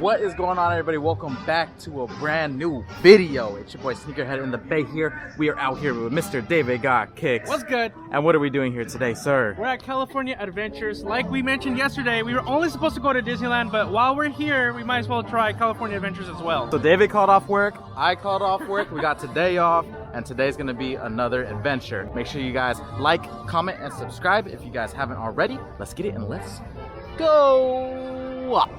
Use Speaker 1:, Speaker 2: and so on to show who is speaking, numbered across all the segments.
Speaker 1: What is going on, everybody? Welcome back to a brand new video. It's your boy Sneakerhead in the Bay here. We are out here with Mr. David Got Kicks.
Speaker 2: What's good?
Speaker 1: And what are we doing here today, sir?
Speaker 2: We're at California Adventures. Like we mentioned yesterday, we were only supposed to go to Disneyland, but while we're here, we might as well try California Adventures as well.
Speaker 1: So David called off work, I called off work, we got today off, and today's gonna be another adventure. Make sure you guys like, comment, and subscribe if you guys haven't already. Let's get it and let's go!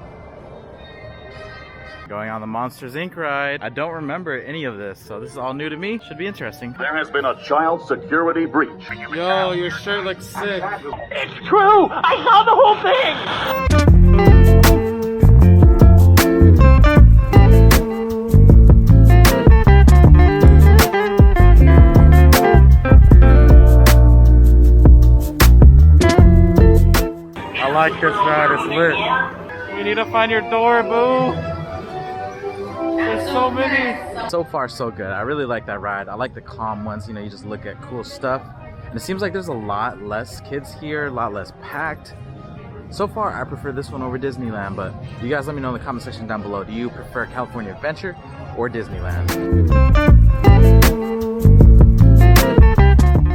Speaker 1: Going on the Monsters Inc. ride. I don't remember any of this, so this is all new to me. Should be interesting.
Speaker 3: There has been a child security breach.
Speaker 1: Yo, your shirt looks sick.
Speaker 3: It's true! I saw the whole thing!
Speaker 1: I like this ride, it's lit. You need to find your door, boo. There's so many. So far, so good. I really like that ride. I like the calm ones. You know, you just look at cool stuff. And it seems like there's a lot less kids here, a lot less packed. So far, I prefer this one over Disneyland, but you guys let me know in the comment section down below. Do you prefer California Adventure or Disneyland?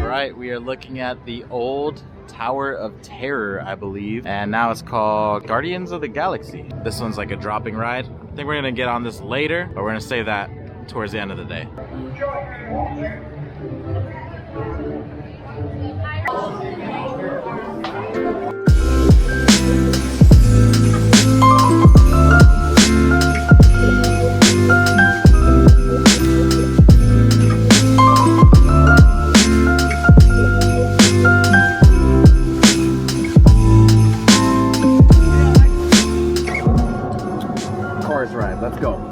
Speaker 1: Right, we are looking at the old Tower of Terror, I believe, and now it's called Guardians of the Galaxy. This one's like a dropping ride. I think we're gonna get on this later, but we're gonna save that towards the end of the day. Ride. Let's go.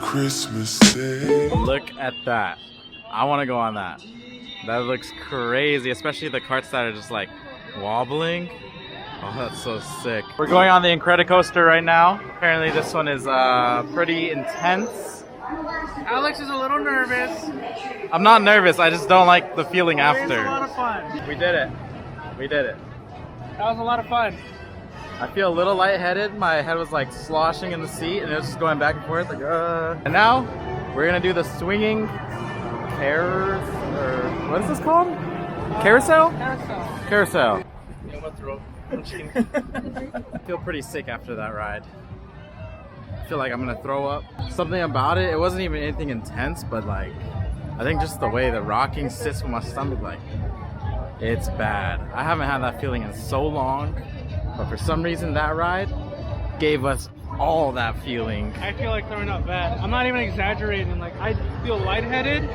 Speaker 4: Christmas Day.
Speaker 1: Look at that. I want to go on that. That looks crazy, especially the carts that are just like wobbling. Oh, that's so sick. We're going on the Incredicoaster right now. Apparently this one is pretty intense.
Speaker 2: Alex is a little nervous.
Speaker 1: I'm not nervous, I just don't like the feeling
Speaker 2: It
Speaker 1: after.
Speaker 2: was a lot of fun.
Speaker 1: We did it. We did it.
Speaker 2: That was a lot of fun.
Speaker 1: I feel a little lightheaded. My head was like sloshing in the seat and it was just going back and forth like And now we're gonna do the swinging what is this called? Carousel? Carousel.
Speaker 2: Yeah, I'm gonna throw.
Speaker 1: I feel pretty sick after that ride. I feel like I'm gonna throw up. Something about it, it wasn't even anything intense, but like, I think just the way the rocking sits with my stomach, like, it's bad. I haven't had that feeling in so long, but for some reason that ride gave us all that feeling.
Speaker 2: I feel like throwing up bad. I'm not even exaggerating. Like, I feel lightheaded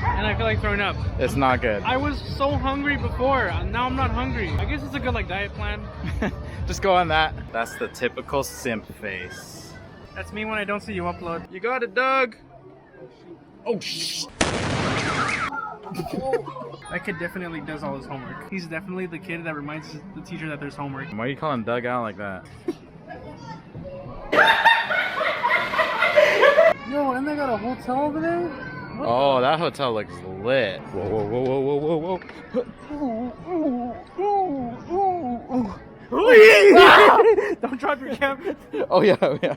Speaker 2: and I feel like throwing up.
Speaker 1: It's not good.
Speaker 2: I was so hungry before, and now I'm not hungry. I guess it's a good like diet plan.
Speaker 1: Just go on that. That's the typical simp face.
Speaker 2: That's me when I don't see you upload.
Speaker 1: You got it, Doug. Oh, shh.
Speaker 2: That kid definitely does all his homework. He's definitely the kid that reminds the teacher that there's homework.
Speaker 1: Why are you calling Doug out like that?
Speaker 2: Yo, and they got a hotel over there? What?
Speaker 1: Oh, that hotel looks lit. Whoa, whoa, whoa, whoa, whoa, whoa, whoa.
Speaker 2: Don't drop your camera.
Speaker 1: Oh, yeah, oh, yeah.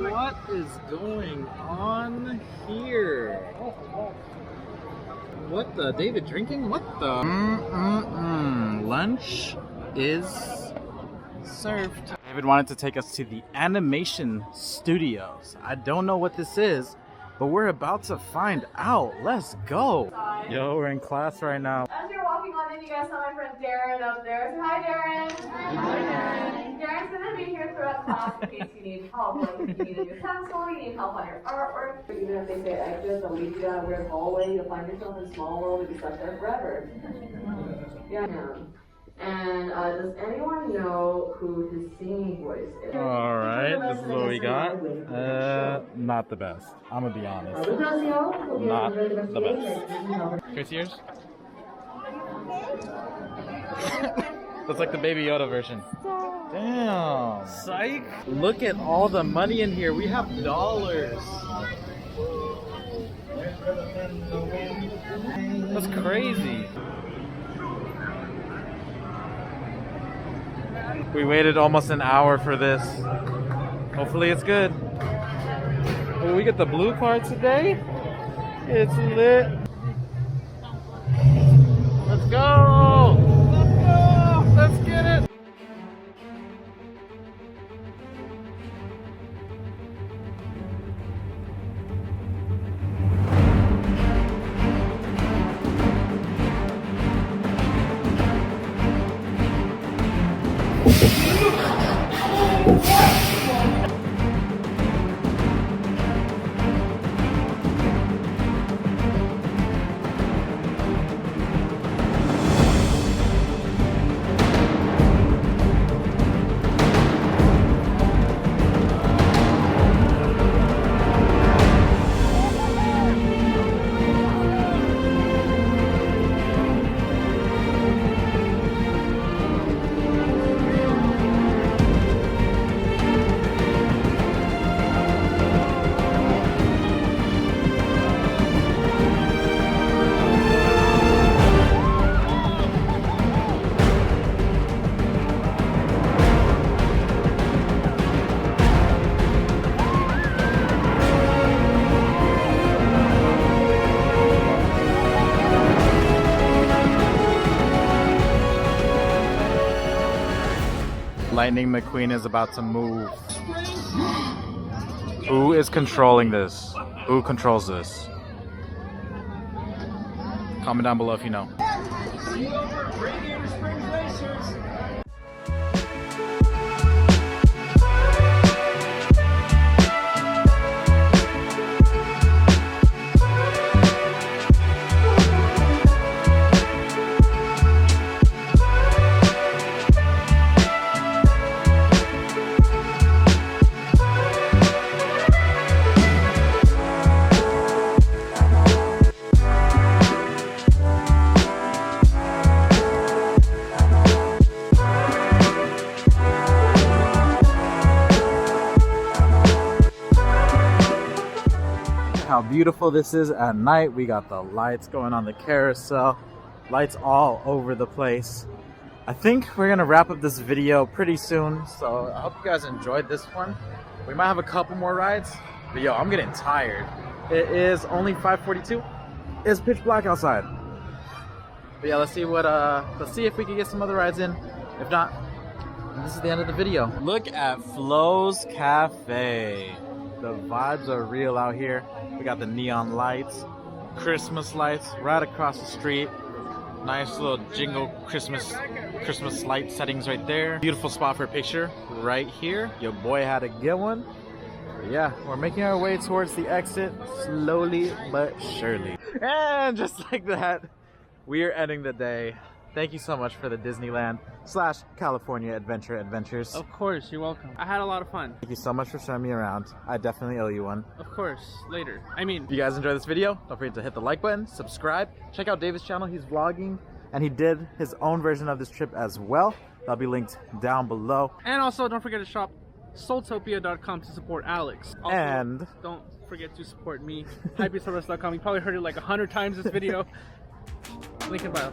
Speaker 1: What is going on here? What the? David drinking? What the? Lunch is served. David wanted to take us to the animation studios. I don't know what this is, but we're about to find out. Let's go. Yo, we're in class right now.
Speaker 5: As you're walking on in, you guys saw my friend Darren up there. So hi, Darren. Hi, Darren. Darren's going to be here throughout class in case you need help. Like if you need a new pencil, you need help on your artwork. Even if they say extras, they'll lead you down a weird hallway. You'll find yourself in a small world. You'll be stuck there forever. Yeah. And does anyone know who his singing voice is?
Speaker 1: Alright, this is what we got. Not the best. I'm gonna be honest. Not the best. Chris, yours? That's like the Baby Yoda version. Damn. Psych. Look at all the money in here. We have dollars. That's crazy. We waited almost an hour for this. Hopefully it's good. Oh, we get the blue card today. It's lit. Let's go! Let's go! Let's get it! Lightning McQueen is about to move. Who is controlling this? Who controls this? Comment down below if you know. How beautiful this is at night. We got the lights going on the carousel, lights all over the place. I think we're gonna wrap up this video pretty soon, so I hope you guys enjoyed this one. We might have a couple more rides, but yo, I'm getting tired. It is only 5:42. It's pitch black outside. But yeah, let's see if we can get some other rides in. If not, this is the end of the video. Look at Flo's Cafe. The vibes are real out here. We got the neon lights, Christmas lights right across the street. Nice little jingle Christmas light settings right there. Beautiful spot for a picture right here. Your boy had a good one. But yeah, we're making our way towards the exit slowly but surely. And just like that, we are ending the day. Thank you so much for the Disneyland/California adventures.
Speaker 2: Of course, you're welcome. I had a lot of fun.
Speaker 1: Thank you so much for showing me around. I definitely owe you one.
Speaker 2: Of course, later. If
Speaker 1: you guys enjoyed this video, don't forget to hit the like button, subscribe, check out David's channel. He's vlogging and he did his own version of this trip as well. That'll be linked down below.
Speaker 2: And also don't forget to shop Soultopia.com to support Alex. Also,
Speaker 1: and
Speaker 2: don't forget to support me, hypebeastservice.com. You probably heard it like 100 times this video. Link in bio.